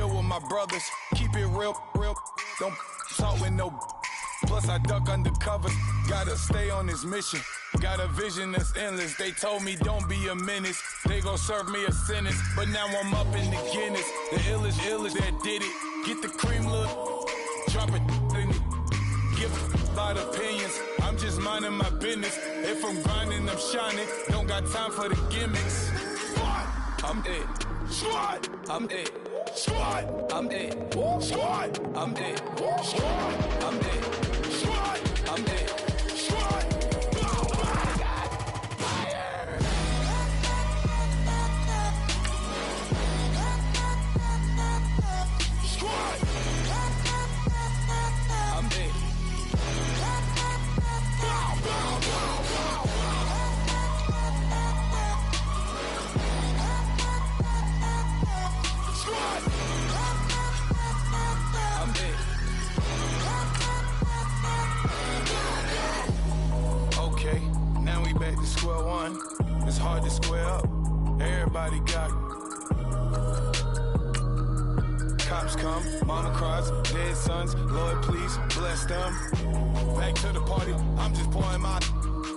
chill with my brothers. Keep it real. Don't talk with no. Plus I duck undercover. Gotta stay on this mission. Got a vision that's endless. They told me don't be a menace. They gon' serve me a sentence. But now I'm up in the Guinness. The illest that did it. Get the cream look. Drop it. Give a lot of opinions. I'm just minding my business. If I'm grinding, I'm shining. Don't got time for the gimmicks. I'm it. Squad. I'm it. Squad. I'm it. Squad. I'm it. Squad. I'm it. Squad. I'm it. Squad. Square one, it's hard to square up. Everybody got cops come, mama cries, dead sons. Lord, please bless them. Back to the party, I'm just pouring my.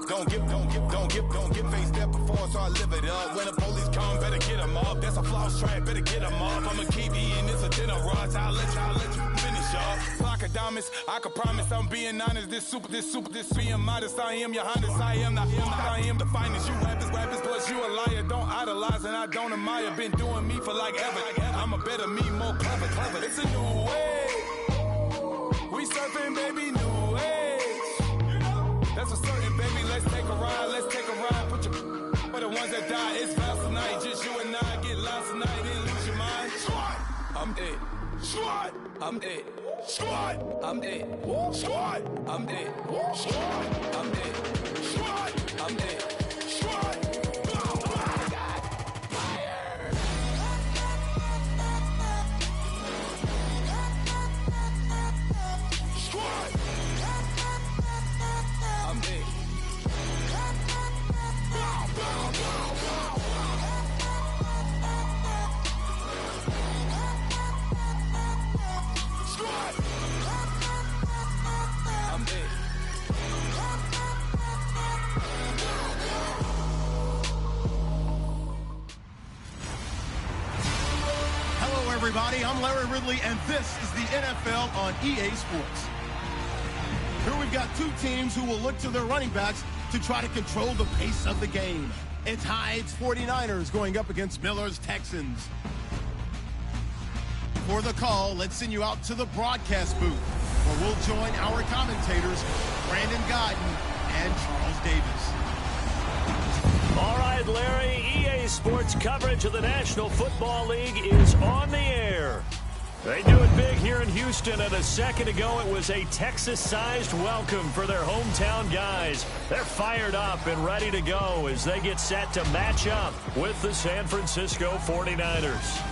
Don't get faced up before, so I live it up. When the police come, better get them up. That's a floss track, better get them up. I'ma keep eating, it's a dinner rush. I'll let you finish up. Flock of diamonds, I can promise I'm being honest. This being modest. I am your highness, I am the finest. You rappers, plus you a liar. Don't idolize and I don't admire. Been doing me for like ever. I'm a better me, more clever. It's a new way. We surfing, baby, new age. That's a certain, baby. Let's take a ride. Put your for the ones that die. It's vows tonight. Just you and I get lost tonight. Didn't lose your mind. Squad. I'm it. Squad. I'm it. Squad. I'm it. Squad. I'm it. Squad. I'm it. Squad. I'm it. Squad. Everybody, I'm Larry Ridley, and this is the NFL on EA Sports. Here we've got two teams who will look to their running backs to try to control the pace of the game. It's Hyde's 49ers going up against Miller's Texans. For the call, let's send you out to the broadcast booth, where we'll join our commentators, Brandon Gaudin and Charles Davis. All right, Larry, EA Sports coverage of the National Football League is on the air. They do it big here in Houston, and a second ago it was a Texas-sized welcome for their hometown guys. They're fired up and ready to go as they get set to match up with the San Francisco 49ers.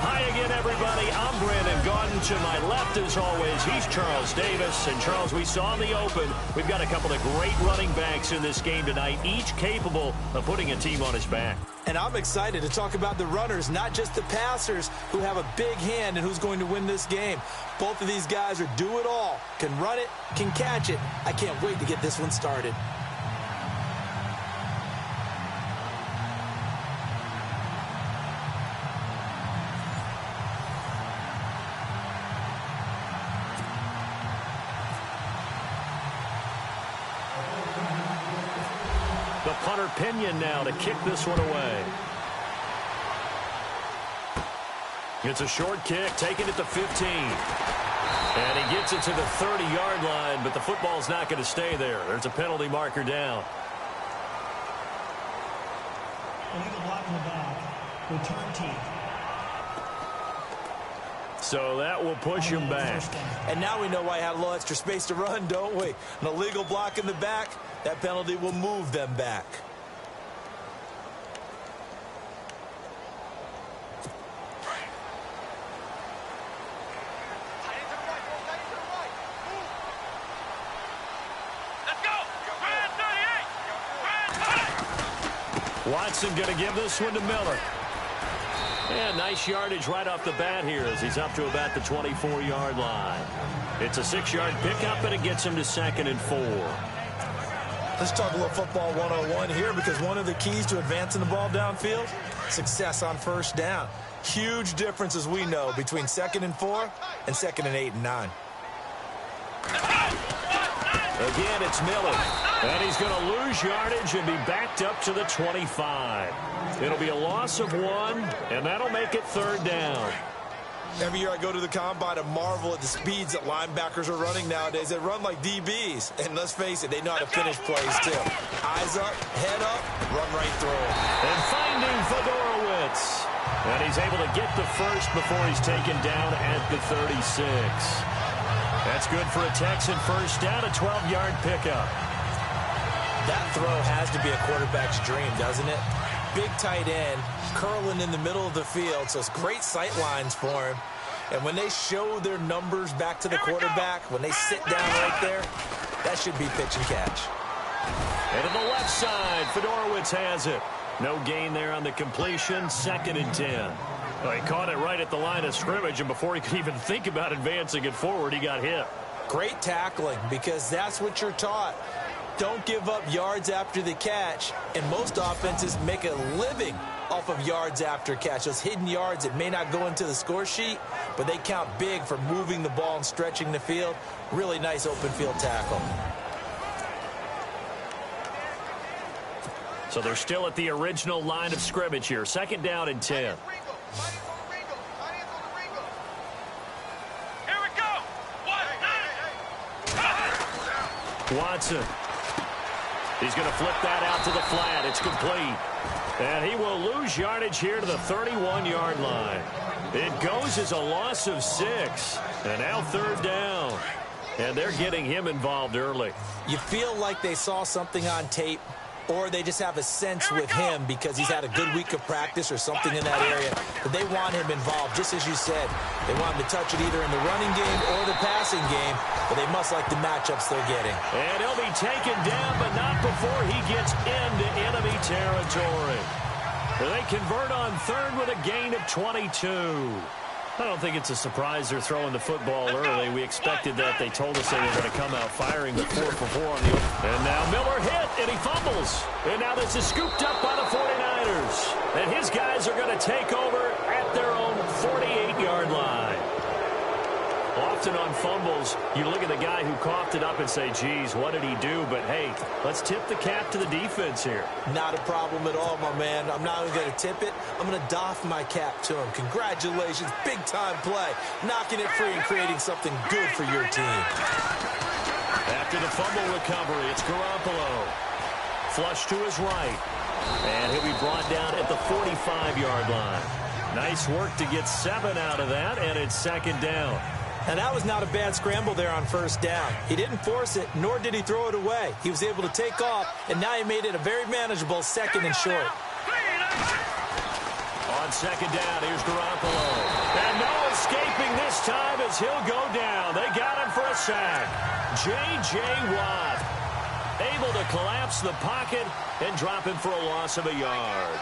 Hi again, everybody. I'm Brandon Gaudin. To my left, as always, he's Charles Davis. And, Charles, we saw in the open, we've got a couple of great running backs in this game tonight, each capable of putting a team on his back. And I'm excited to talk about the runners, not just the passers, who have a big hand and who's going to win this game. Both of these guys are do it all, can run it, can catch it. I can't wait to get this one started. The punter Pinion now to kick this one away. It's a short kick, taking it to 15. And he gets it to the 30-yard line, but the football's not going to stay there. There's a penalty marker down. Illegal block in the back. Return team. So that will push him back. And now we know why I had a little extra space to run, don't we? An illegal block in the back, that penalty will move them back. Watson going to give this one to Miller. And nice yardage right off the bat here as he's up to about the 24-yard line. It's a 6-yard pickup, and it gets him to 2nd and 4. Let's talk a little football 101 here, because one of the keys to advancing the ball downfield, success on first down. Huge difference, as we know, between 2nd and 4 and 2nd and 8 and 9. Again, it's Miller. And he's going to lose yardage and be backed up to the 25. It'll be a loss of 1, and that'll make it 3rd down. Every year I go to the combine and marvel at the speeds that linebackers are running nowadays. They run like DBs. And let's face it, they know how to finish plays, too. Eyes up, head up, run right through it. And finding Fedorowicz. And he's able to get the first before he's taken down at the 36. That's good for a Texan first down, a 12-yard pickup. That throw has to be a quarterback's dream, doesn't it? Big tight end, curling in the middle of the field, so it's great sight lines for him. And when they show their numbers back to the quarterback, when they sit down right there, that should be pitch and catch. And to the left side, Fedorowicz has it. No gain there on the completion, 2nd and 10. Well, he caught it right at the line of scrimmage, and before he could even think about advancing it forward, he got hit. Great tackling, because that's what you're taught. Don't give up yards after the catch, and most offenses make a living off of yards after catch. Those hidden yards that may not go into the score sheet, but they count big for moving the ball and stretching the field. Really nice open field tackle. So they're still at the original line of scrimmage here. 2nd down and 10. Watson. He's going to flip that out to the flat. It's complete. And he will lose yardage here to the 31-yard line. It goes as a loss of 6. And now 3rd down. And they're getting him involved early. You feel like they saw something on tape, or they just have a sense with him because he's had a good week of practice or something in that area. But they want him involved, just as you said. They want him to touch it either in the running game or the passing game, but they must like the matchups they're getting. And he'll be taken down, but not before he gets into enemy territory. They convert on 3rd with a gain of 22. I don't think it's a surprise they're throwing the football early. We expected that. They told us they were going to come out firing the 4-for-4 on the open. And now Miller hit, and he fumbles. And now this is scooped up by the 49ers. And his guys are going to take over at their own 48-yard line. Often on fumbles, you look at the guy who coughed it up and say, geez, what did he do? But, hey, let's tip the cap to the defense here. Not a problem at all, my man. I'm not even going to tip it. I'm going to doff my cap to him. Congratulations. Big-time play. Knocking it free and creating something good for your team. After the fumble recovery, it's Garoppolo. Flush to his right. And he'll be brought down at the 45-yard line. Nice work to get 7 out of that, and it's 2nd down. And that was not a bad scramble there on 1st down. He didn't force it, nor did he throw it away. He was able to take off, and now he made it a very manageable 2nd and short. On 2nd down, here's Garoppolo. And no escaping this time as he'll go down. They got him for a sack. J.J. Watt able to collapse the pocket and drop him for a loss of a yard.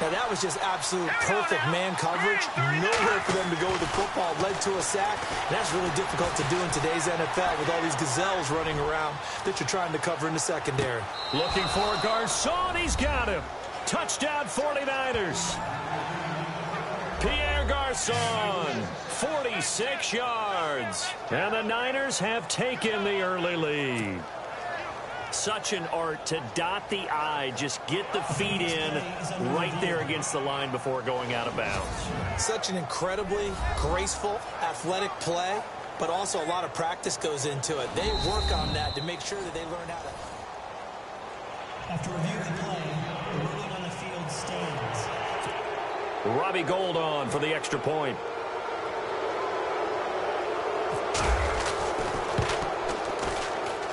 Now, that was just absolute perfect man coverage. Nowhere for them to go with the football. Led to a sack. And that's really difficult to do in today's NFL with all these gazelles running around that you're trying to cover in the secondary. Looking for Garcon. He's got him. Touchdown 49ers. Pierre Garcon, 46 yards. And the Niners have taken the early lead. Such an art to dot the I, just get the feet in right there against the line before going out of bounds. Such an incredibly graceful, athletic play, but also a lot of practice goes into it. They work on that to make sure that they learn how to. After reviewing the play, the ruling on the field stands. Robbie Gould on for the extra point.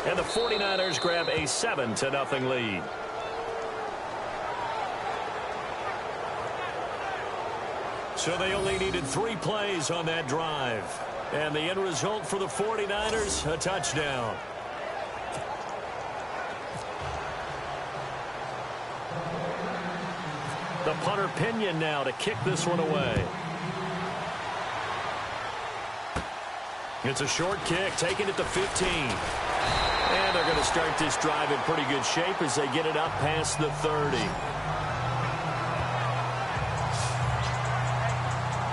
And the 49ers grab a 7-0 lead. So they only needed 3 plays on that drive. And the end result for the 49ers, a touchdown. The the punter Pinion now to kick this one away. It's a short kick, taking it to 15. And they're going to start this drive in pretty good shape as they get it up past the 30.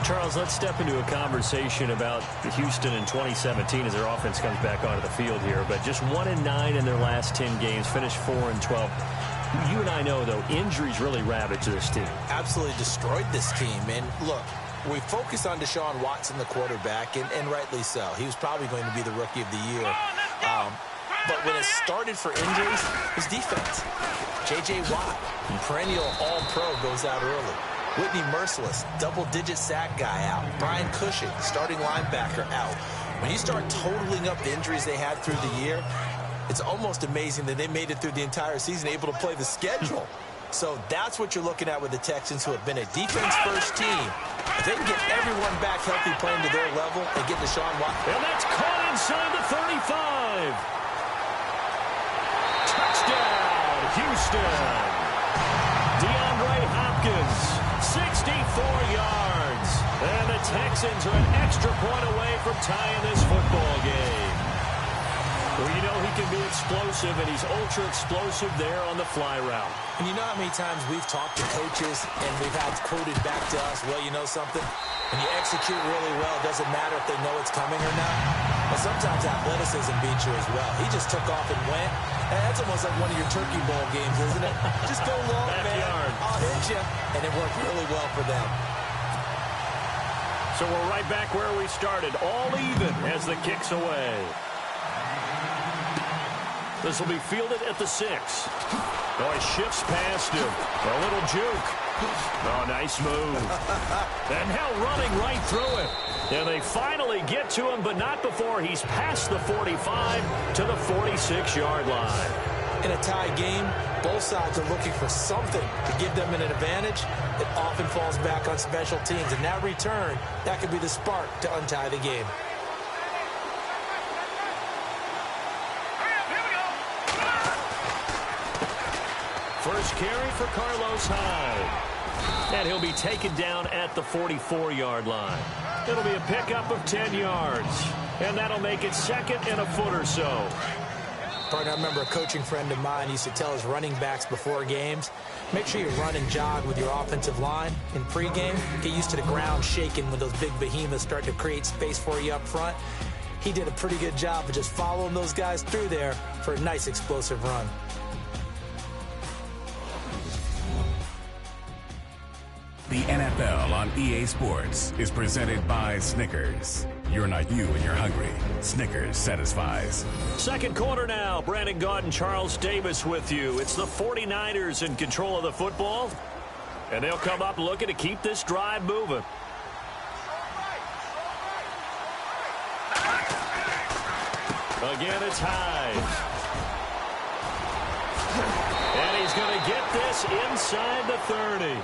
Charles, let's step into a conversation about Houston in 2017 as their offense comes back onto the field here. But just 1-9 in their last 10 games, finished 4-12. You and I know, though, injuries really ravaged this team. Absolutely destroyed this team. And look, we focus on Deshaun Watson, the quarterback, and rightly so. He was probably going to be the rookie of the year. But when it started for injuries, it was defense. J.J. Watt, perennial all-pro, goes out early. Whitney Merciless, double-digit sack guy out. Brian Cushing, starting linebacker, out. When you start totaling up the injuries they had through the year, it's almost amazing that they made it through the entire season able to play the schedule. So that's what you're looking at with the Texans, who have been a defense-first team. If they can get everyone back healthy playing to their level and get Deshaun Watson. And that's caught inside the 35. Touchdown, Houston. DeAndre Hopkins, 64 yards. And the Texans are an extra point away from tying this football game. Well, you know he can be explosive, and he's ultra-explosive there on the fly route. And you know how many times we've talked to coaches, and we've had quoted back to us, well, you know something? When you execute really well, it doesn't matter if they know it's coming or not. But sometimes athleticism beats you as well. He just took off and went. And that's almost like one of your Turkey Bowl games, isn't it? Just go long, man. I'll hit you. And it worked really well for them. So we're right back where we started, all even as the kick's away. This will be fielded at the 6. Oh, he shifts past him. A little juke. Oh, nice move. And now running right through it. And they finally get to him, but not before he's past the 45 to the 46-yard line. In a tie game, both sides are looking for something to give them an advantage. It often falls back on special teams. And that return, that could be the spark to untie the game. First carry for Carlos Hyde. And he'll be taken down at the 44-yard line. It'll be a pickup of 10 yards. And that'll make it second and a foot or so. Partner, I remember a coaching friend of mine used to tell his running backs before games, make sure you run and jog with your offensive line in pregame. Get used to the ground shaking when those big behemoths start to create space for you up front. He did a pretty good job of just following those guys through there for a nice explosive run. The NFL on EA Sports is presented by Snickers. You're not you when you're hungry. Snickers satisfies. Second quarter now. Brandon Gaudin and Charles Davis with you. It's the 49ers in control of the football. And they'll come up looking to keep this drive moving. Again, it's Hyde. And he's going to get this inside the 30.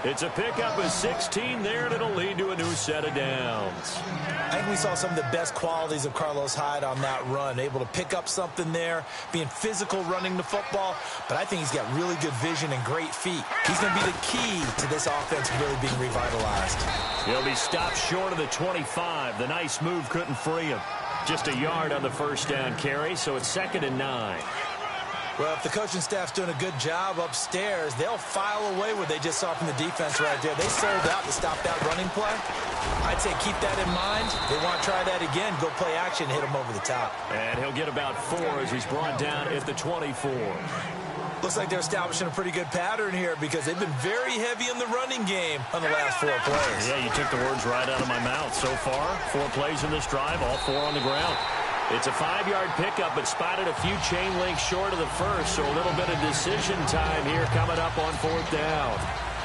It's a pickup of 16 there, and it'll lead to a new set of downs. I think we saw some of the best qualities of Carlos Hyde on that run. Able to pick up something there, being physical running the football. But I think he's got really good vision and great feet. He's going to be the key to this offense really being revitalized. He'll be stopped short of the 25. The nice move couldn't free him. Just a yard on the first down carry, so it's 2nd and 9. Well, if the coaching staff's doing a good job upstairs, they'll file away what they just saw from the defense right there. They sold out to stop that running play. I'd say keep that in mind. They want to try that again, go play action, hit him over the top. And he'll get about 4 as he's brought down at the 24. Looks like they're establishing a pretty good pattern here because they've been very heavy in the running game on the last 4 plays. Yeah, you took the words right out of my mouth. So far, 4 plays in this drive, all 4 on the ground. It's a 5-yard pickup, but spotted a few chain links short of the first, so a little bit of decision time here coming up on 4th down.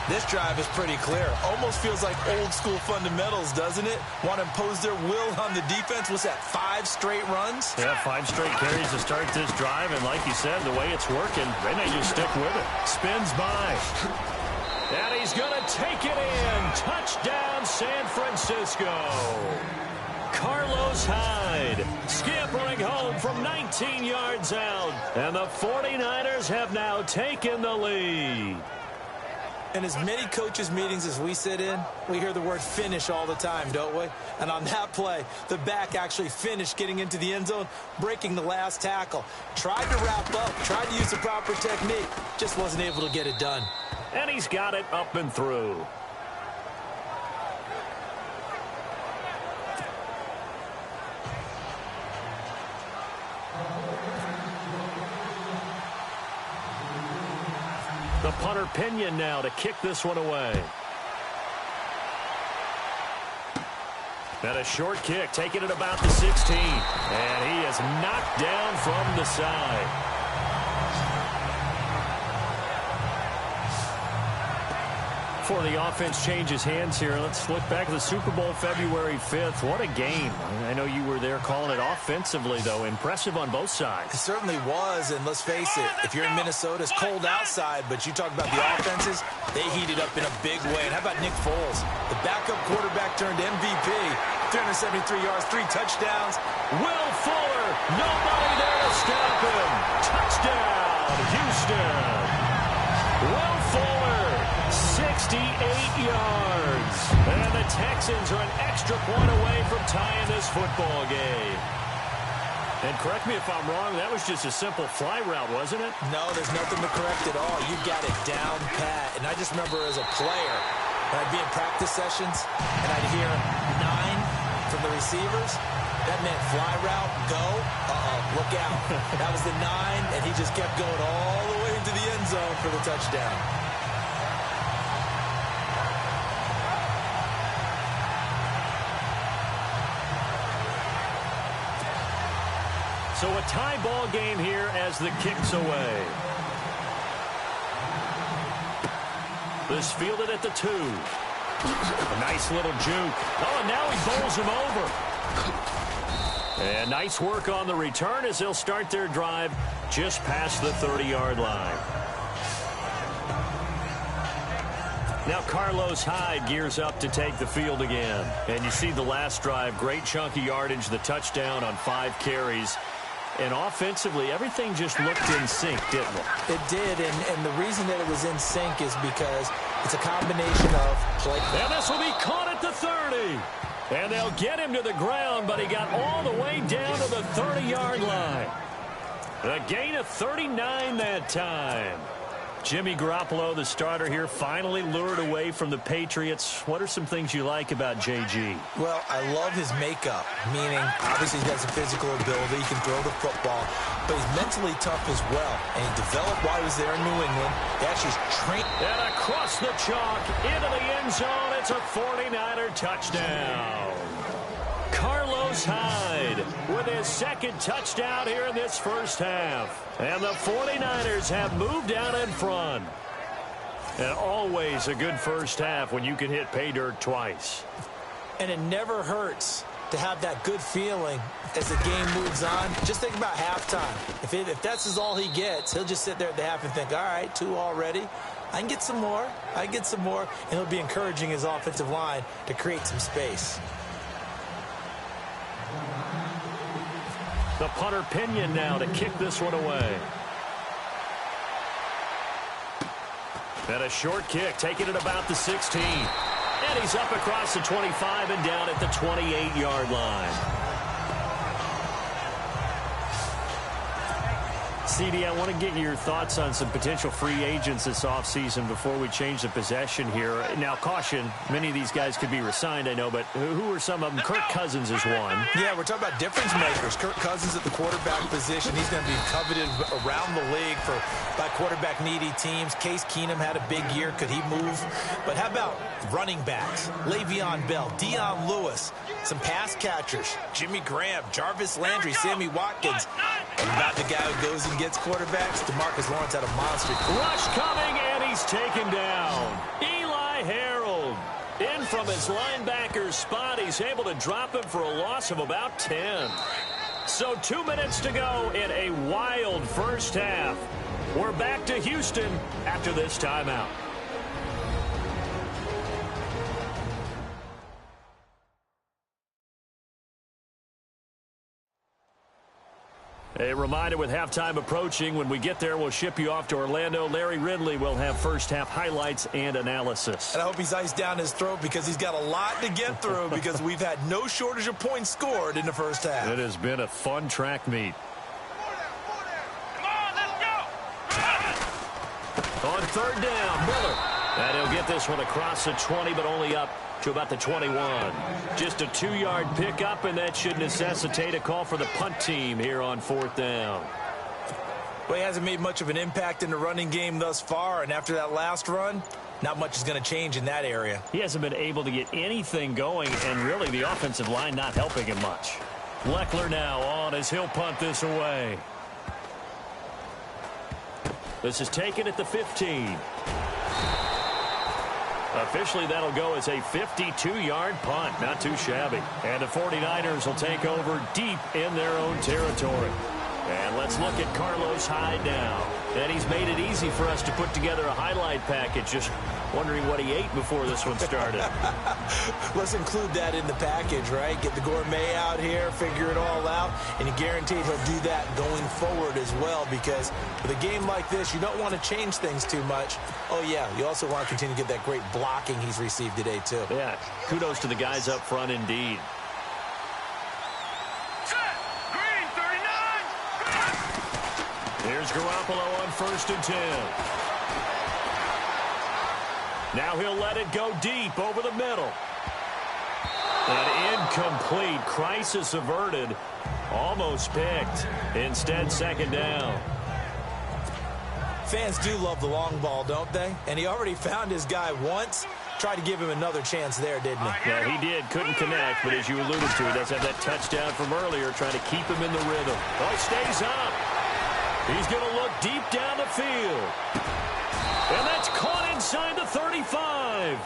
This drive is pretty clear. Almost feels like old-school fundamentals, doesn't it? Want to impose their will on the defense. What's that, 5 straight runs? Yeah, 5 straight carries to start this drive, and like you said, the way it's working, they may just stick with it. Spins by. And he's going to take it in. Touchdown, San Francisco. Carlos Hyde scampering home from 19 yards out. And the 49ers have now taken the lead. In as many coaches' meetings as we sit in, we hear the word finish all the time, don't we? And on that play, the back actually finished getting into the end zone, breaking the last tackle. Tried to wrap up, tried to use the proper technique, just wasn't able to get it done. And he's got it up and through. The punter Pinion now to kick this one away. And a short kick, taking it about the 16. And he is knocked down from the side. Before the offense changes hands here, let's look back at the Super Bowl February 5th. What a game. I know you were there calling it offensively, though. Impressive on both sides. It certainly was, and let's face it, if you're in Minnesota, it's cold outside, but you talk about the offenses, they heated up in a big way. And how about Nick Foles? The backup quarterback turned MVP, 373 yards, 3 touchdowns. Will Fuller, nobody there to stop him. Touchdown, Houston. Will Fuller, 68 yards. And the Texans are an extra point away from tying this football game. And correct me if I'm wrong, that was just a simple fly route, wasn't it? No, there's nothing to correct at all. You got it down pat. And I just remember as a player, when I'd be in practice sessions and I'd hear 9 from the receivers, that meant fly route, go, look out. That was the 9, and he just kept going all the way into the end zone for the touchdown. So a tie ball game here as the kick's away. This fielded at the 2. A nice little juke. Oh, and now he bowls him over. And nice work on the return as they'll start their drive just past the 30-yard line. Now Carlos Hyde gears up to take the field again. And you see the last drive, great chunky yardage, the touchdown on 5 carries. And offensively, everything just looked in sync, didn't it? It did, and the reason that it was in sync is because it's a combination of play. And this will be caught at the 30. And they'll get him to the ground, but he got all the way down to the 30-yard line. A gain of 39 that time. Jimmy Garoppolo, the starter here, finally lured away from the Patriots. What are some things you like about JG? Well, I love his makeup, meaning obviously he's got some physical ability. He can throw the football, but he's mentally tough as well. And he developed while he was there in New England. He actually trained. And across the chalk, into the end zone, it's a 49er touchdown. Carlos Hyde with his second touchdown here in this first half. And the 49ers have moved out in front. And always a good first half when you can hit pay dirt twice. And it never hurts to have that good feeling as the game moves on. Just think about halftime. If that's all he gets, he'll just sit there at the half and think, all right, 2 already. I can get some more. I can get some more. And he'll be encouraging his offensive line to create some space. The punter Pinion now to kick this one away. And a short kick, taking it about the 16. And he's up across the 25 and down at the 28-yard line. CD, I want to get your thoughts on some potential free agents this offseason before we change the possession here. Now, caution, many of these guys could be re-signed, I know, but who are some of them? Kirk Cousins is one. Yeah, we're talking about difference makers. Kirk Cousins at the quarterback position. He's going to be coveted around the league by quarterback-needy teams. Case Keenum had a big year. Could he move? But how about running backs? Le'Veon Bell, Dion Lewis, some pass catchers, Jimmy Graham, Jarvis Landry, Sammy Watkins. And about the guy who goes and gets quarterbacks, DeMarcus Lawrence had a monster. Rush coming, and he's taken down. Eli Harold in from his linebacker's spot. He's able to drop him for a loss of about 10. So 2 minutes to go in a wild first half. We're back to Houston after this timeout. A reminder with halftime approaching, when we get there, we'll ship you off to Orlando. Larry Ridley will have first-half highlights and analysis. And I hope he's iced down his throat because he's got a lot to get through because we've had no shortage of points scored in the first half. It has been a fun track meet. Come on, let's go! On third down, Miller. And he'll get this one across the 20, but only up to about the 21. Just a 2-yard pickup, and that should necessitate a call for the punt team here on fourth down. Well, he hasn't made much of an impact in the running game thus far, and after that last run, not much is going to change in that area. He hasn't been able to get anything going, and really the offensive line not helping him much. Leckler now on as he'll punt this away. This is taken at the 15. Officially, that'll go as a 52-yard punt. Not too shabby. And the 49ers will take over deep in their own territory. And let's look at Carlos Hyde now. And he's made it easy for us to put together a highlight package. Just wondering what he ate before this one started. Let's include that in the package, right? Get the gourmet out here, figure it all out, and you guaranteed he'll do that going forward as well, because with a game like this, you don't want to change things too much. Oh, yeah, you also want to continue to get that great blocking he's received today, too. Yeah, kudos to the guys up front indeed. Green, 39! Here's Garoppolo on 1st and 10. Now he'll let it go deep over the middle. An incomplete. Crisis averted. Almost picked. Instead, second down. Fans do love the long ball, don't they? And he already found his guy once. Tried to give him another chance there, didn't he? Yeah, he did. Couldn't connect, but as you alluded to, he does have that touchdown from earlier, trying to keep him in the rhythm. Oh, stays up. He's going to look deep down the field. And that's caught inside the 35.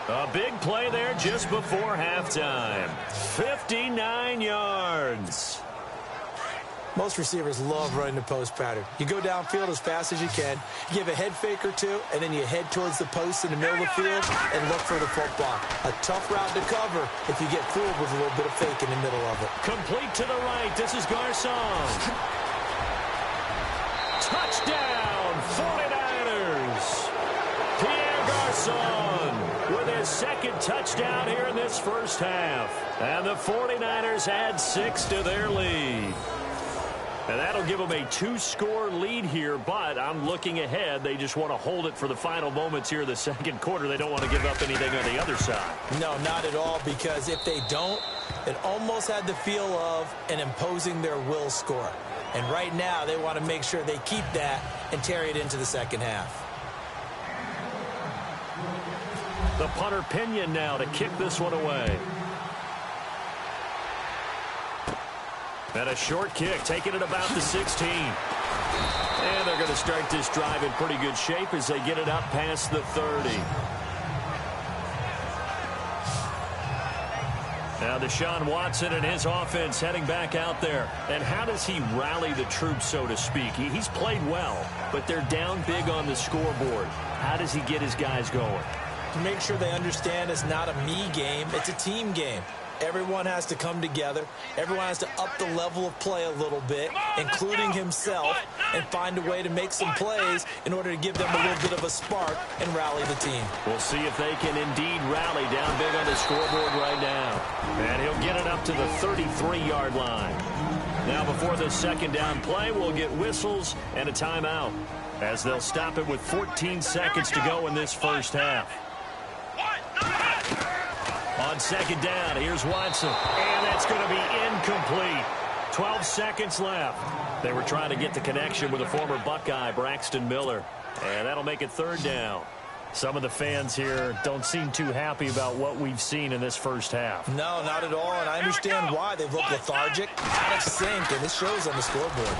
A big play there just before halftime. 59 yards. Most receivers love running the post pattern. You go downfield as fast as you can, you give a head fake or two, and then you head towards the post in the middle of the field and look for the football. A tough route to cover if you get fooled with a little bit of fake in the middle of it. Complete to the right. This is Garcon. Touchdown, 49ers. Pierre Garcon with his second touchdown here in this first half. And the 49ers add 6 to their lead. And that'll give them a 2-score lead here, but I'm looking ahead. They just want to hold it for the final moments here in the second quarter. They don't want to give up anything on the other side. No, not at all, because if they don't, it almost had the feel of an imposing their will score. And right now, they want to make sure they keep that and carry it into the second half. The punter Pinion now to kick this one away. And a short kick, taking it about the 16. And they're going to start this drive in pretty good shape as they get it up past the 30. Now Deshaun Watson and his offense heading back out there. And how does he rally the troops, so to speak? He's played well, but they're down big on the scoreboard. How does he get his guys going? To make sure they understand it's not a me game, it's a team game. Everyone has to come together. Everyone has to up the level of play a little bit, including himself, and find a way to make some plays in order to give them a little bit of a spark and rally the team. We'll see if they can indeed rally down big on the scoreboard right now. And he'll get it up to the 33-yard line. Now before the second down play, we'll get whistles and a timeout, as they'll stop it with 14 seconds to go in this first half. On second down, here's Watson. And that's going to be incomplete. 12 seconds left. They were trying to get the connection with a former Buckeye, Braxton Miller. And that'll make it third down. Some of the fans here don't seem too happy about what we've seen in this first half. No, not at all, and I understand why. They've looked lethargic, out of sync, and this shows on the scoreboard.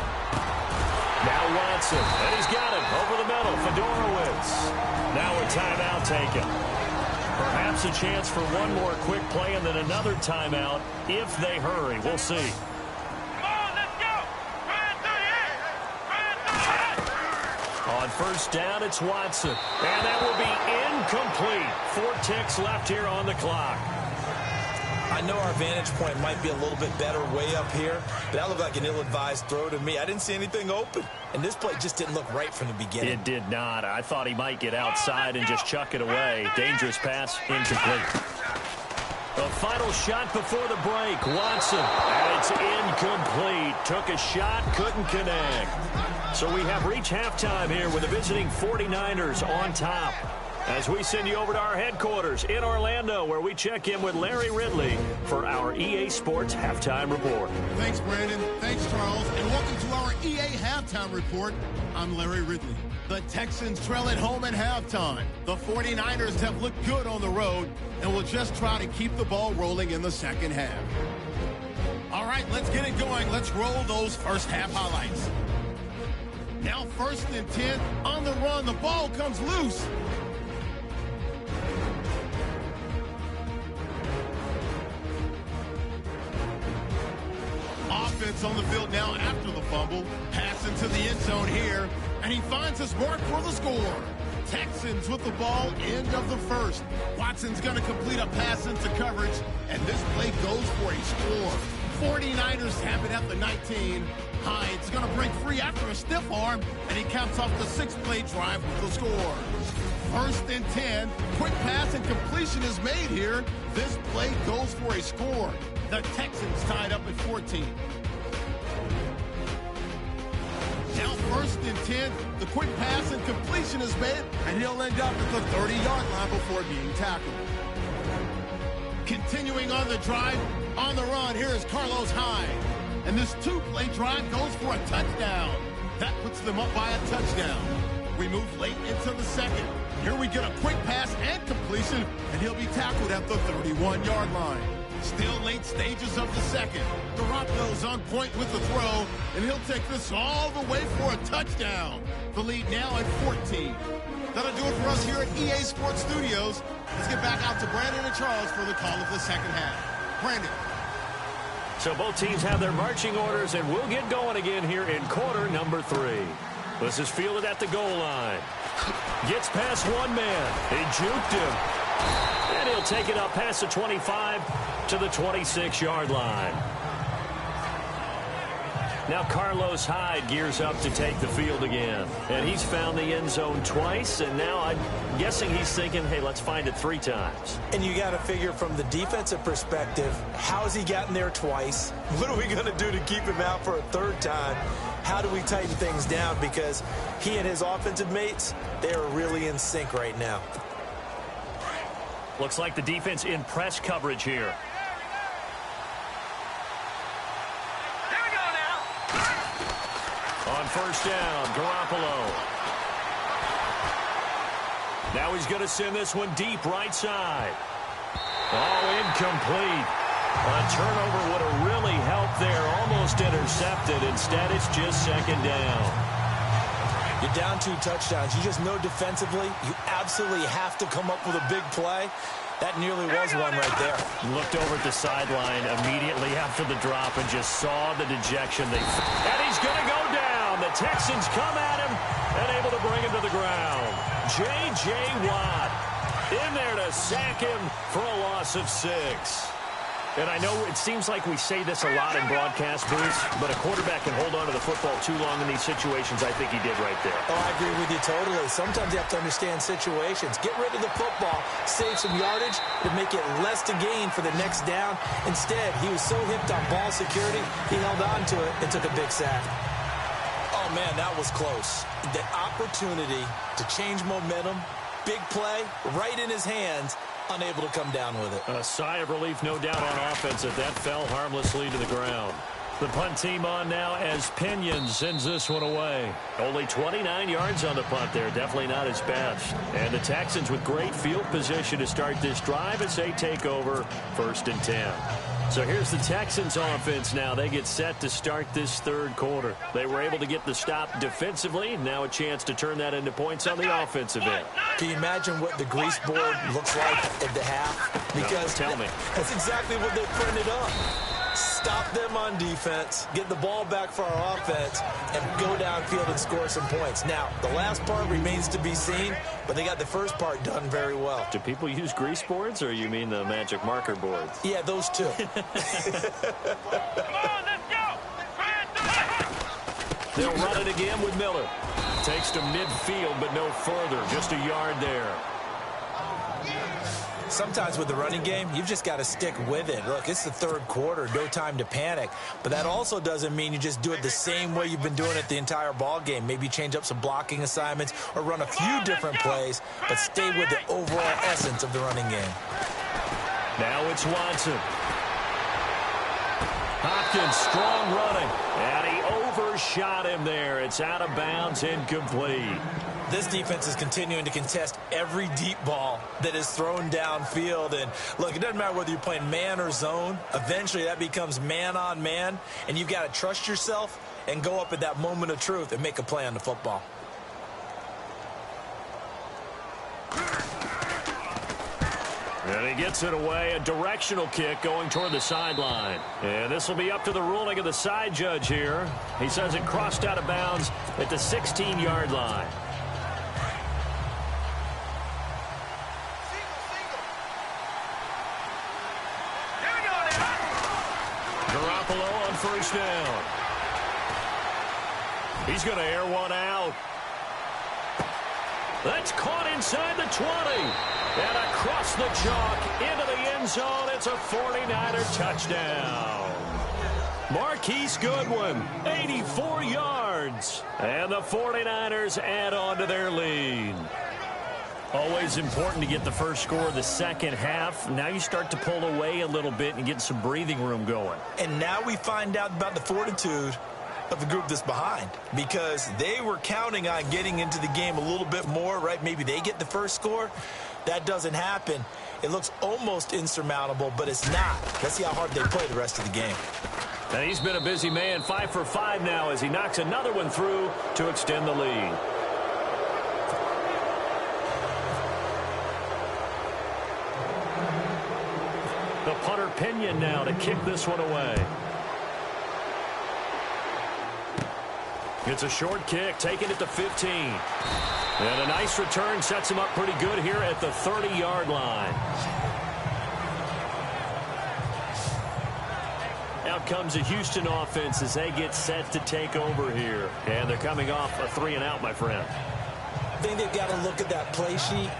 Now Watson, and he's got him over the middle. Fedorowicz. Now a timeout taken. Perhaps a chance for one more quick play and then another timeout if they hurry. We'll see. Come on, let's go! On first down, it's Watson. And that will be incomplete. 4 ticks left here on the clock. I I know our vantage point might be a little bit better way up here, but that looked like an ill-advised throw to me. I didn't see anything open, and this play just didn't look right from the beginning. It did not. I thought he might get outside and just chuck it away. Dangerous pass, incomplete. The final shot before the break, Watson, and it's incomplete. Took a shot, couldn't connect. So we have reached halftime here with the visiting 49ers on top. As we send you over to our headquarters in Orlando, where we check in with Larry Ridley for our EA Sports Halftime Report. Thanks, Brandon. Thanks, Charles. And welcome to our EA Halftime Report. I'm Larry Ridley. The Texans trail at home at halftime. The 49ers have looked good on the road and will just try to keep the ball rolling in the second half. All right, let's get it going. Let's roll those first half highlights. Now 1st and 10 on the run. The ball comes loose. Offense on the field now after the fumble. Pass into the end zone here. And he finds his mark for the score. Texans with the ball, end of the first. Watson's going to complete a pass into coverage. And this play goes for a score. 49ers have it at the 19. Hyde's going to break free after a stiff arm. And he caps off the 6-play drive with the score. 1st and 10. Quick pass and completion is made here. This play goes for a score. The Texans tied up at 14. Now 1st and 10. The quick pass and completion is made, and he'll end up at the 30-yard line before being tackled. Continuing on the drive, on the run, here is Carlos Hyde. And this 2-play drive goes for a touchdown. That puts them up by a touchdown. We move late into the second. Here we get a quick pass and completion, and he'll be tackled at the 31-yard line. Still late stages of the second. Garoppolo's on point with the throw, and he'll take this all the way for a touchdown. The lead now at 14. That'll do it for us here at EA Sports Studios. Let's get back out to Brandon and Charles for the call of the second half. Brandon. So both teams have their marching orders, and we'll get going again here in quarter number 3. This is fielded at the goal line. Gets past one man. He juked him. And he'll take it up past the 25 to the 26-yard line. Now Carlos Hyde gears up to take the field again. And he's found the end zone twice, and now I'm guessing he's thinking, hey, let's find it 3 times. And you got to figure from the defensive perspective, how's he gotten there twice? What are we going to do to keep him out for a 3rd time? How do we tighten things down? Because he and his offensive mates, they are really in sync right now. Looks like the defense in press coverage here. Here we go now. On 1st down, Garoppolo. Now he's going to send this one deep right side. Oh, incomplete. A turnover would have really helped there. Almost intercepted. Instead, it's just 2nd down. You're down 2 touchdowns. You just know defensively you absolutely have to come up with a big play. That nearly was one right there. Looked over at the sideline immediately after the drop and just saw the dejection. And he's going to go down. The Texans come at him and able to bring him to the ground. J.J. Watt in there to sack him for a loss of 6. And I know it seems like we say this a lot in broadcast booths, but a quarterback can hold on to the football too long in these situations. I think he did right there. Oh, I agree with you totally. Sometimes you have to understand situations. Get rid of the football, save some yardage to make it less to gain for the next down. Instead, he was so hipped on ball security, he held on to it and took a big sack. Oh, man, that was close. The opportunity to change momentum, big play, right in his hands, unable to come down with it. A sigh of relief, no doubt, on offense that fell harmlessly to the ground. The punt team on now as Pinion sends this one away. Only 29 yards on the punt there. Definitely not his best. And the Texans with great field position to start this drive as they take over 1st and 10. So here's the Texans offense now. They get set to start this 3rd quarter. They were able to get the stop defensively. Now a chance to turn that into points on the offensive end. Can you imagine what the grease board looks like at the half? Because no, tell me. That's exactly what they printed up. Stop them on defense, get the ball back for our offense, and go downfield and score some points. Now, the last part remains to be seen, but they got the first part done very well. Do people use grease boards, or you mean the magic marker boards? Yeah, those two. Come on, let's go. They'll run it again with Miller. Takes to midfield, but no further. Just a yard there. Sometimes with the running game, you've just got to stick with it. Look, it's the third quarter, no time to panic. But that also doesn't mean you just do it the same way you've been doing it the entire ball game. Maybe change up some blocking assignments or run a few different plays, but stay with the overall essence of the running game. Now it's Watson. Hopkins, strong running. And he overshot him there. It's out of bounds, incomplete. This defense is continuing to contest every deep ball that is thrown downfield. And, look, it doesn't matter whether you're playing man or zone. Eventually, that becomes man-on-man, and you've got to trust yourself and go up at that moment of truth and make a play on the football. And he gets it away, a directional kick going toward the sideline. And this will be up to the ruling of the side judge here. He says it crossed out of bounds at the 16-yard line. Garoppolo on first down. He's going to air one out. That's caught inside the 20. And across the chalk into the end zone. It's a 49er touchdown. Marquise Goodwin, 84 yards. And the 49ers add on to their lead. Always important to get the first score of the second half. Now you start to pull away a little bit and get some breathing room going. And now we find out about the fortitude of the group that's behind, because they were counting on getting into the game a little bit more, right? Maybe they get the first score. That doesn't happen. It looks almost insurmountable, but it's not. Let's see how hard they play the rest of the game. And he's been a busy man, 5 for 5 now as he knocks another one through to extend the lead. The punter Pinion now to kick this one away. It's a short kick, taken at the 15. And a nice return sets him up pretty good here at the 30-yard line. Out comes the Houston offense as they get set to take over here. And they're coming off a 3-and-out, my friend. I think they've got to look at that play sheet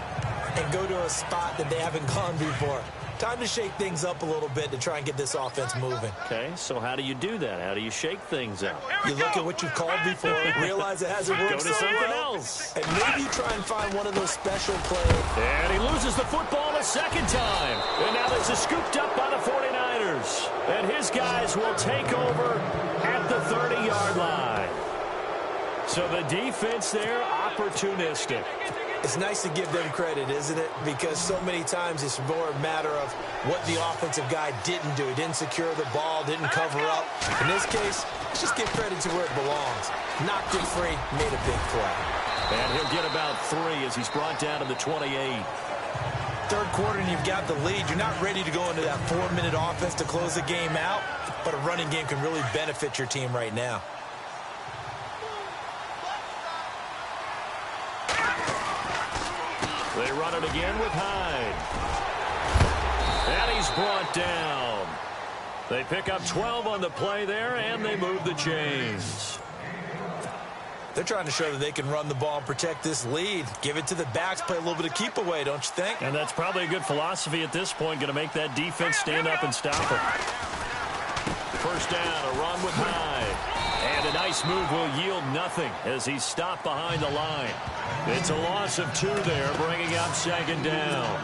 and go to a spot that they haven't gone before. Time to shake things up a little bit to try and get this offense moving. Okay, so how do you do that? How do you shake things up? You look at what you've called before, realize it hasn't worked Go to so something well, else. and maybe try and find one of those special plays. And he loses the football a second time. And now this is scooped up by the 49ers. And his guys will take over at the 30-yard line. So the defense there, opportunistic. It's nice to give them credit, isn't it? Because so many times it's more a matter of what the offensive guy didn't do. He didn't secure the ball, didn't cover up. In this case, let's just give credit to where it belongs. Knocked it free, made a big play. And he'll get about 3 as he's brought down to the 28. Third quarter and you've got the lead. You're not ready to go into that 4-minute offense to close the game out, but a running game can really benefit your team right now. They run it again with Hyde. And he's brought down. They pick up 12 on the play there, and they move the chains. They're trying to show that they can run the ball and protect this lead. Give it to the backs, play a little bit of keep away, don't you think? And that's probably a good philosophy at this point, going to make that defense stand up and stop it. First down, a run with Hyde. And a nice move will yield nothing as he's stopped behind the line. It's a loss of 2 there, bringing up second down.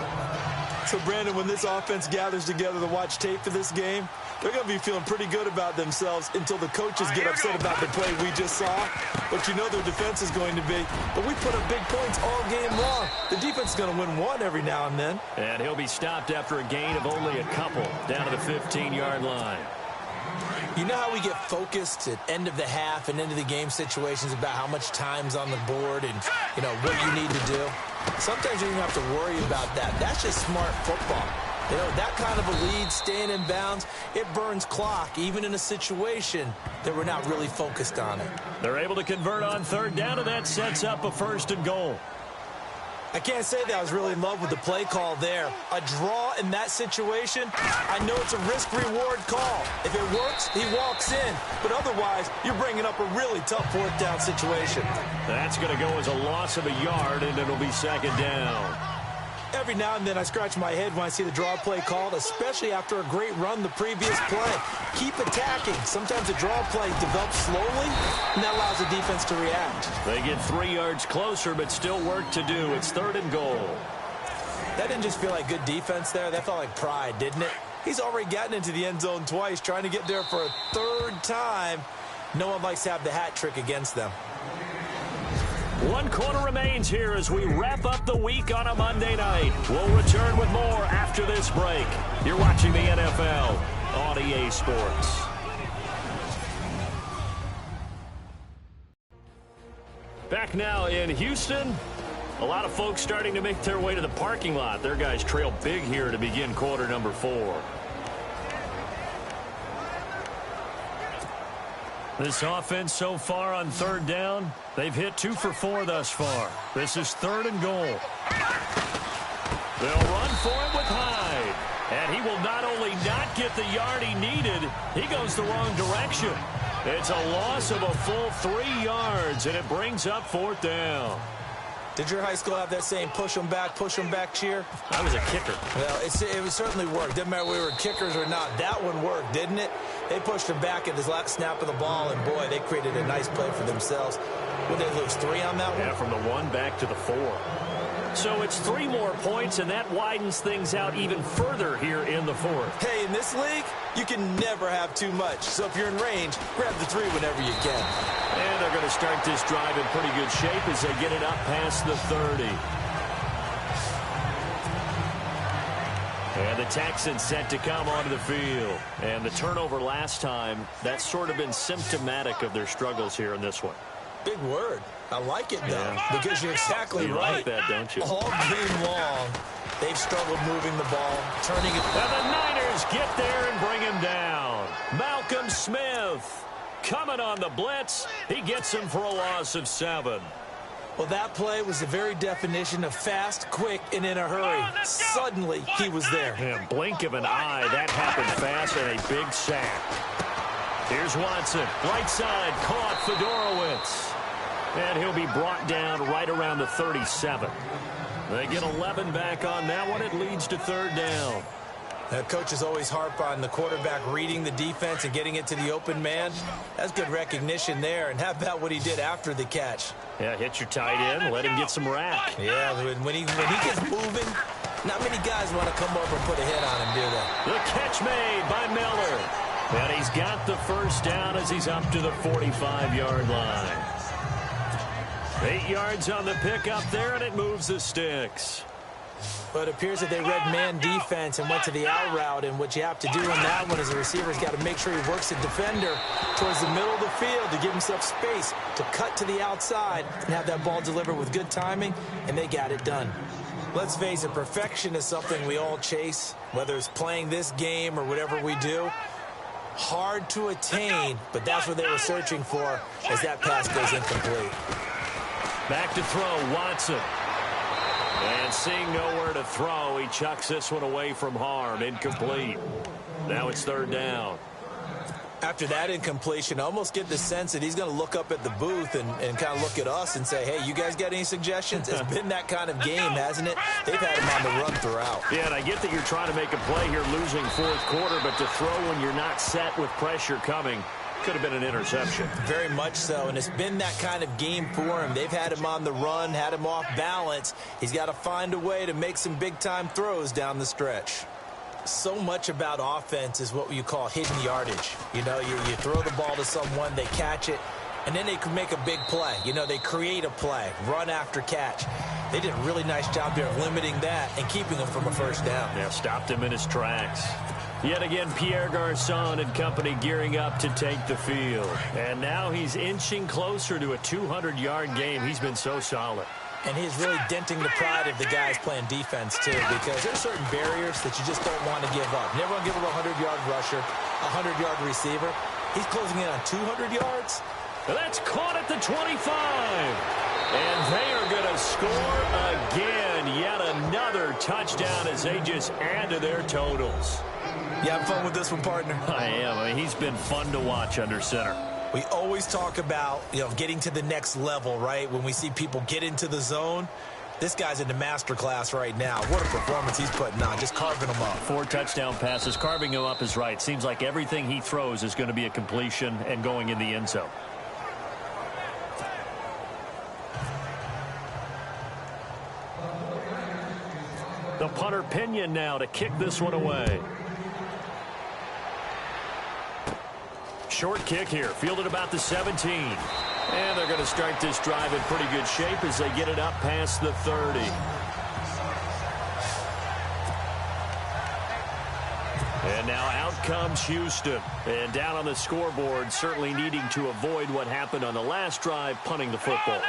So, Brandon, when this offense gathers together to watch tape for this game, they're going to be feeling pretty good about themselves until the coaches get upset about the play we just saw. But you know their defense is going to be. But we put up big points all game long. The defense is going to win one every now and then. And he'll be stopped after a gain of only a couple down to the 15-yard line. You know how we get focused at end of the half and end of the game situations about how much time's on the board and, you know, what you need to do? Sometimes you don't have to worry about that. That's just smart football. You know, that kind of a lead, staying in bounds, it burns clock, even in a situation that we're not really focused on it. They're able to convert on third down, and that sets up a 1st and goal. I can't say that I was really in love with the play call there. A draw in that situation, I know it's a risk-reward call. If it works, he walks in. But otherwise, you're bringing up a really tough 4th down situation. That's going to go as a loss of a yard, and it'll be 2nd down. Every now and then I scratch my head when I see the draw play called, especially after a great run the previous play. Keep attacking. Sometimes a draw play develops slowly, and that allows the defense to react. They get 3 yards closer, but still work to do. It's 3rd and goal. That didn't just feel like good defense there. That felt like pride, didn't it? He's already gotten into the end zone twice, trying to get there for a 3rd time. No one likes to have the hat trick against them. 1 quarter remains here as we wrap up the week on a Monday night. We'll return with more after this break. You're watching the NFL on EA Sports. Back now in Houston. A lot of folks starting to make their way to the parking lot. Their guys trail big here to begin quarter number 4. This offense so far on 3rd down, they've hit 2 for 4 thus far. This is 3rd and goal. They'll run for it with Hyde. And he will not only not get the yard he needed, he goes the wrong direction. It's a loss of a full 3 yards, and it brings up 4th down. Did your high school have that same push them back cheer? I was a kicker. Well, it would certainly work. Didn't matter if we were kickers or not. That one worked, didn't it? They pushed him back at the last snap of the ball, and boy, they created a nice play for themselves. Would they lose 3 on that one? Yeah, from the 1 back to the 4. So it's 3 more points, and that widens things out even further here in the 4th. Hey, in this league, you can never have too much. So if you're in range, grab the 3 whenever you can. And they're going to start this drive in pretty good shape as they get it up past the 30. And the Texans set to come onto the field. And the turnover last time, that's sort of been symptomatic of their struggles here in this one. Big word. I like it, though, because you're exactly you right. Like that, don't you? All game long, they've struggled moving the ball, turning it. And the Niners get there and bring him down. Malcolm Smith coming on the blitz. He gets him for a loss of 7. Well, that play was the very definition of fast, quick, and in a hurry. Suddenly, he was there. Yeah, blink of an eye. That happened fast and a big sack. Here's Watson. Right side, caught Fedorowicz. And he'll be brought down right around the 37. They get 11 back on that one. It leads to 3rd down. Coaches always harp on the quarterback reading the defense and getting it to the open man. That's good recognition there. And how about what he did after the catch? Yeah, hit your tight end, let him get some rack. Yeah, when he gets moving, not many guys want to come over and put a hit on him, do they? The catch made by Miller. And he's got the 1st down as he's up to the 45-yard line. 8 yards on the pickup there, and it moves the sticks. But it appears that they read man defense and went to the out route, and what you have to do in that one is the receiver's got to make sure he works the defender towards the middle of the field to give himself space to cut to the outside and have that ball delivered with good timing, and they got it done. Let's face it, perfection is something we all chase, whether it's playing this game or whatever we do. Hard to attain, but that's what they were searching for as that pass goes incomplete. Back to throw, Watson. And seeing nowhere to throw, he chucks this one away from harm. Incomplete. Now it's 3rd down. After that incompletion, I almost get the sense that he's going to look up at the booth and kind of look at us and say, hey, you guys got any suggestions? It's been that kind of game, hasn't it? They've had him on the run throughout. Yeah, and I get that you're trying to make a play here losing 4th quarter, but to throw when you're not set with pressure coming could have been an interception. Very much so, and it's been that kind of game for him. They've had him on the run, had him off balance. He's got to find a way to make some big-time throws down the stretch. So much about offense is what you call hidden yardage. You know, you throw the ball to someone, they catch it, and then they can make a big play. You know, they create a play, run after catch. They did a really nice job there of limiting that and keeping him from a 1st down. Yeah, stopped him in his tracks. Yet again, Pierre Garçon and company gearing up to take the field. And now he's inching closer to a 200-yard game. He's been so solid. And he's really denting the pride of the guys playing defense, too, because there's certain barriers that you just don't want to give up. Never want to give up a 100-yard rusher, a 100-yard receiver. He's closing in on 200 yards. That's caught at the 25. And they are going to score again. Yet another touchdown as they just add to their totals. You having fun with this one, partner? I am. I mean, he's been fun to watch under center. We always talk about, getting to the next level, right? When we see people get into the zone, this guy's in the master class right now. What a performance he's putting on, just carving them up. 4 touchdown passes. Carving him up is right. Seems like everything he throws is going to be a completion and going in the end zone. The punter Pinion now to kick this one away. Short kick here, fielded about the 17. And they're going to start this drive in pretty good shape as they get it up past the 30. And now out comes Houston. And down on the scoreboard, certainly needing to avoid what happened on the last drive, punting the football.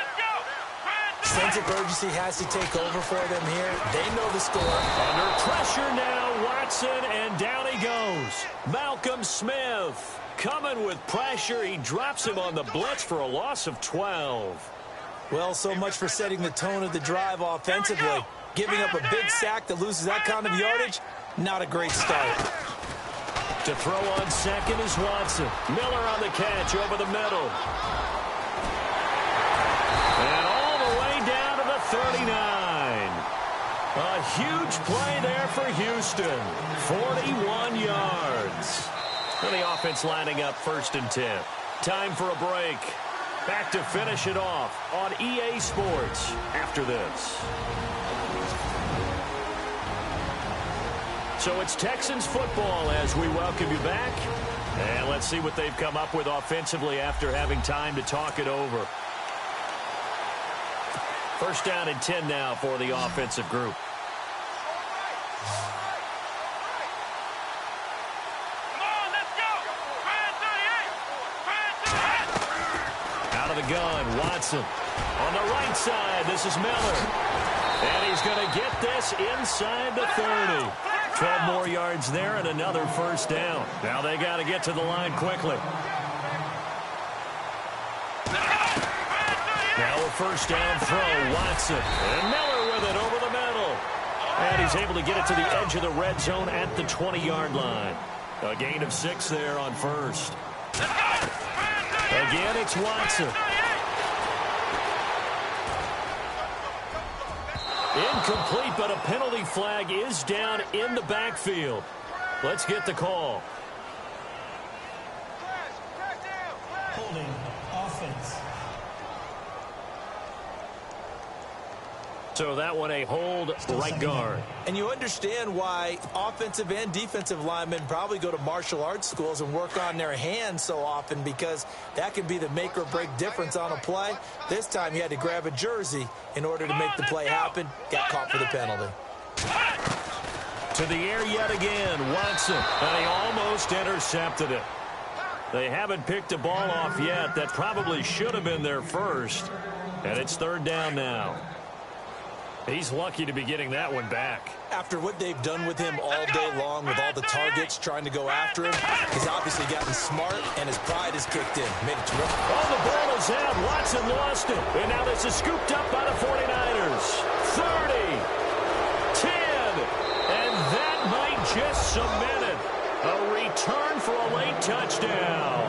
Sense of urgency has to take over for them here. They know the score. Under pressure now, Watson, and down he goes. Malcolm Smith coming with pressure. He drops him on the blitz for a loss of 12. Well, so much for setting the tone of the drive offensively. Giving up a big sack that loses that kind of yardage, not a great start. To throw on second is Watson. Miller on the catch over the middle. And all the way down to the 39. A huge play there for Houston. 41 yards. And the offense lining up 1st and 10. Time for a break. Back to finish it off on EA Sports after this. So it's Texans football as we welcome you back. And let's see what they've come up with offensively after having time to talk it over. 1st down and 10 now for the offensive group. Out of the gun, Watson. On the right side, this is Miller. And he's going to get this inside the 30. 12 more yards there and another 1st down. Now they got to get to the line quickly. Now a 1st down throw, Watson. And Miller with it over the middle. And he's able to get it to the edge of the red zone at the 20-yard line. A gain of 6 there on 1st. Again, it's Watson. Incomplete, but a penalty flag is down in the backfield. Let's get the call. Holding offense. So that one a hold, right guard. And you understand why offensive and defensive linemen probably go to martial arts schools and work on their hands so often, because that can be the make or break difference on a play. This time he had to grab a jersey in order to make the play happen. Got caught for the penalty. To the air yet again, Watson. And he almost intercepted it. They haven't picked the ball off yet. That probably should have been their first. And it's 3rd down now. He's lucky to be getting that one back. After what they've done with him all day long, with all the targets trying to go after him, he's obviously gotten smart, and his pride is kicked in. Made it terrific. Oh, the ball is out. Watson lost it. And now this is scooped up by the 49ers. 30, 10, and that might just cement it. A return for a late touchdown.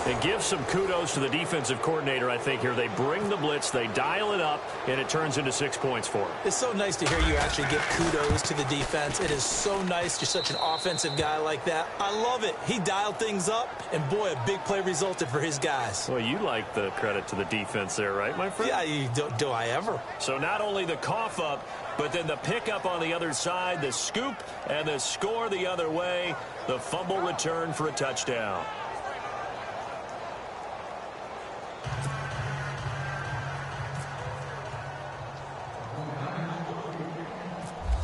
And give some kudos to the defensive coordinator, I think, here. They bring the blitz, they dial it up, and it turns into 6 points for them. It's so nice to hear you actually give kudos to the defense. It is so nice. You're such an offensive guy like that. I love it. He dialed things up, and boy, a big play resulted for his guys. Well, you like the credit to the defense there, right, my friend? Yeah, do I ever. So not only the cough up, but then the pickup on the other side, the scoop, and the score the other way. The fumble return for a touchdown.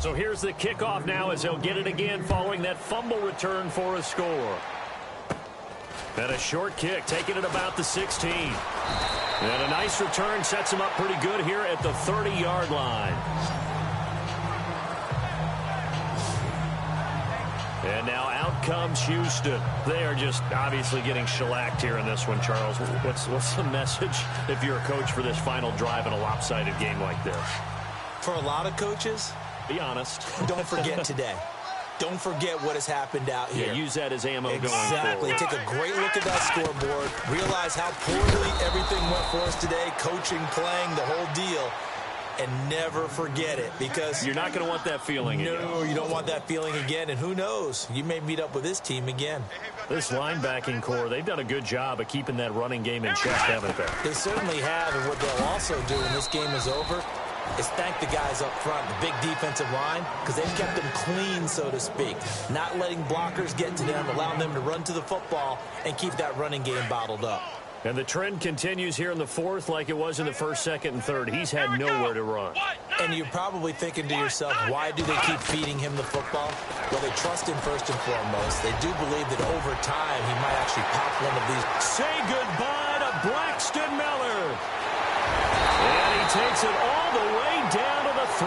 So here's the kickoff now as they'll get it again following that fumble return for a score. And a short kick, taking it about the 16. And a nice return sets him up pretty good here at the 30-yard line. And now out comes Houston. They are just obviously getting shellacked here in this one, Charles. What's the message if you're a coach for this final drive in a lopsided game like this? For a lot of coaches, be honest. Don't forget today. Don't forget what has happened out here. Yeah, use that as ammo going forward. Exactly. Take a great look at that scoreboard. Realize how poorly everything went for us today. Coaching, playing, the whole deal. And never forget it, because you're not going to want that feeling again. No, you don't want that feeling again. And who knows? You may meet up with this team again. This linebacking core, they've done a good job of keeping that running game in check, haven't they? They certainly have. And what they'll also do when this game is over is thank the guys up front, the big defensive line, because they've kept them clean, so to speak. Not letting blockers get to them, allowing them to run to the football and keep that running game bottled up. And the trend continues here in the fourth like it was in the first, second, and third. He's had nowhere to run. And you're probably thinking to yourself, why do they keep feeding him the football? Well, they trust him first and foremost. They do believe that over time he might actually pop one of these. Say goodbye to Braxton Miller. And he takes it all the way down to the 3.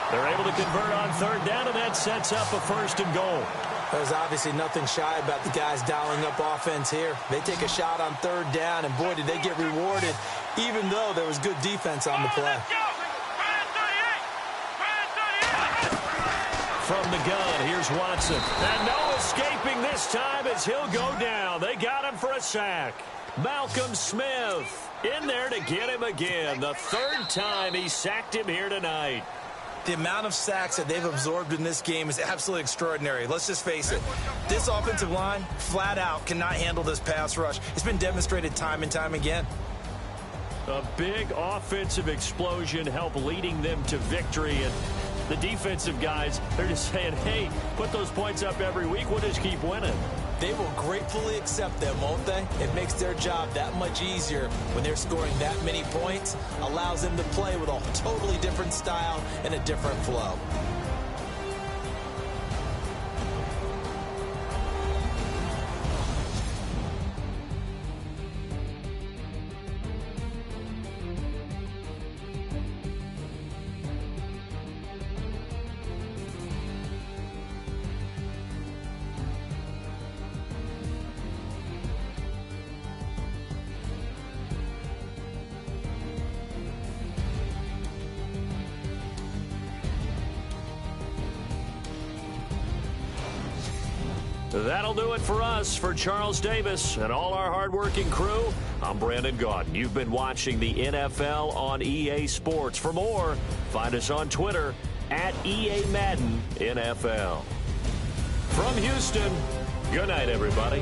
They're able to convert on third down, and that sets up a first and goal. There's obviously nothing shy about the guys dialing up offense here. They take a shot on third down, and boy, did they get rewarded, even though there was good defense on the play. From the gun, here's Watson. And no escaping this time as he'll go down. They got him for a sack. Malcolm Smith in there to get him again. The third time he sacked him here tonight. The amount of sacks that they've absorbed in this game is absolutely extraordinary. Let's just face it. This offensive line, flat out, cannot handle this pass rush. It's been demonstrated time and time again. A big offensive explosion helped leading them to victory. And the defensive guys, they're just saying, hey, put those points up every week. We'll just keep winning. They will gratefully accept them, won't they? It makes their job that much easier when they're scoring that many points. Allows them to play with a totally different style and a different flow. That'll do it for us. For Charles Davis and all our hardworking crew, I'm Brandon Gaudin. You've been watching the NFL on EA Sports. For more, find us on Twitter at EA Madden NFL. From Houston, good night, everybody.